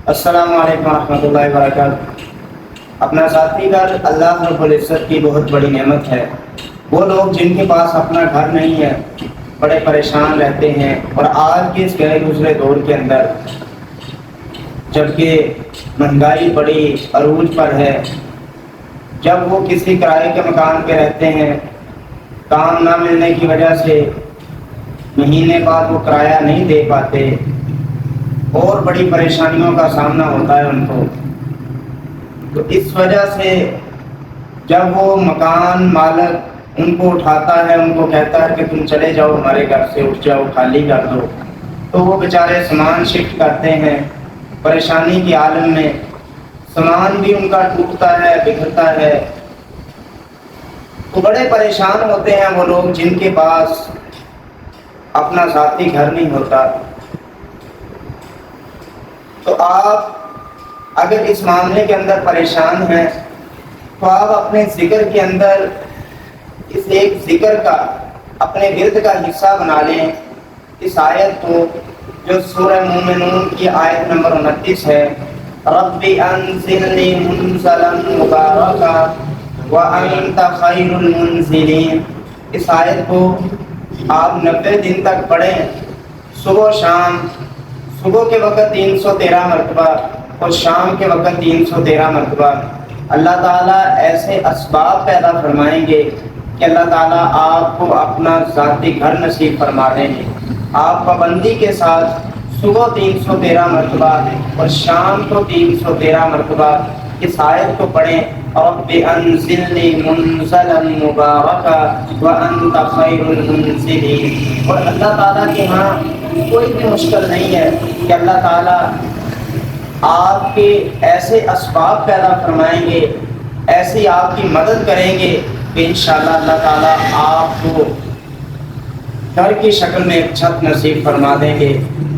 السلام علیکم ورحمۃ اللہ وبرکاتہ۔ اپنا ذاتی گھر اللہ رب العزت کی بہت بڑی نعمت ہے۔ وہ لوگ جن کے پاس اپنا گھر نہیں ہے بڑے پریشان رہتے ہیں، اور آج کے اس گئے گزرے دور کے اندر جبکہ مہنگائی بڑی عروج پر ہے، جب وہ کسی کرائے کے مکان پہ رہتے ہیں، کام نہ ملنے کی وجہ سے مہینے بعد وہ کرایہ نہیں دے پاتے اور بڑی پریشانیوں کا سامنا ہوتا ہے ان کو۔ تو اس وجہ سے جب وہ مکان مالک ان کو اٹھاتا ہے، ان کو کہتا ہے کہ تم چلے جاؤ ہمارے گھر سے، اٹھ جاؤ، خالی کر دو، تو وہ بیچارے سامان شفٹ کرتے ہیں پریشانی کے عالم میں۔ سامان بھی ان کا ٹوٹتا ہے، بگڑتا ہے، تو بڑے پریشان ہوتے ہیں وہ لوگ جن کے پاس اپنا ذاتی گھر نہیں ہوتا۔ تو آپ اگر اس معاملے کے اندر پریشان ہیں تو آپ اپنے ذکر کے اندر اس ایک ذکر کا اپنے ورد کا حصہ بنا لیں۔ اس آیت کو جو سورہ مومنون کی آیت نمبر 29 ہے، رب انزلنی منزلا مبارکا وانت خیر المنزلین، اس آیت کو آپ 90 دن تک پڑھیں، صبح و شام۔ صبح کے وقت 313 مرتبہ اور شام کے وقت 313 مرتبہ۔ اللہ تعالیٰ ایسے اسباب پیدا فرمائیں گے کہ اللہ تعالیٰ آپ کو اپنا ذاتی گھر نصیب فرما دیں گے۔ آپ پابندی کے ساتھ صبح 313 مرتبہ اور شام کو 313 مرتبہ اس آیت کو پڑھیں، رب انزلنی منزلا مبارکا وانت خیر المنزلین۔ اور اللہ تعالیٰ کے ہاں کوئی بھی مشکل نہیں ہے کہ اللہ تعالیٰ آپ کے ایسے اسباب پیدا فرمائیں گے، ایسی آپ کی مدد کریں گے کہ انشاءاللہ اللہ تعالیٰ آپ کو گھر کی شکل میں ایک چھت نصیب فرما دیں گے۔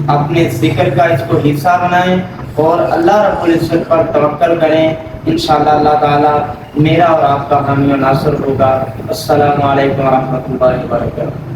اپنے ذکر کا اس کو حصہ بنائیں اور اللہ رب العزت پر توکل کریں، انشاءاللہ اللہ تعالیٰ میرا اور آپ کا حامی و ناصر ہوگا۔ السلام علیکم ورحمۃ اللہ وبرکاتہ۔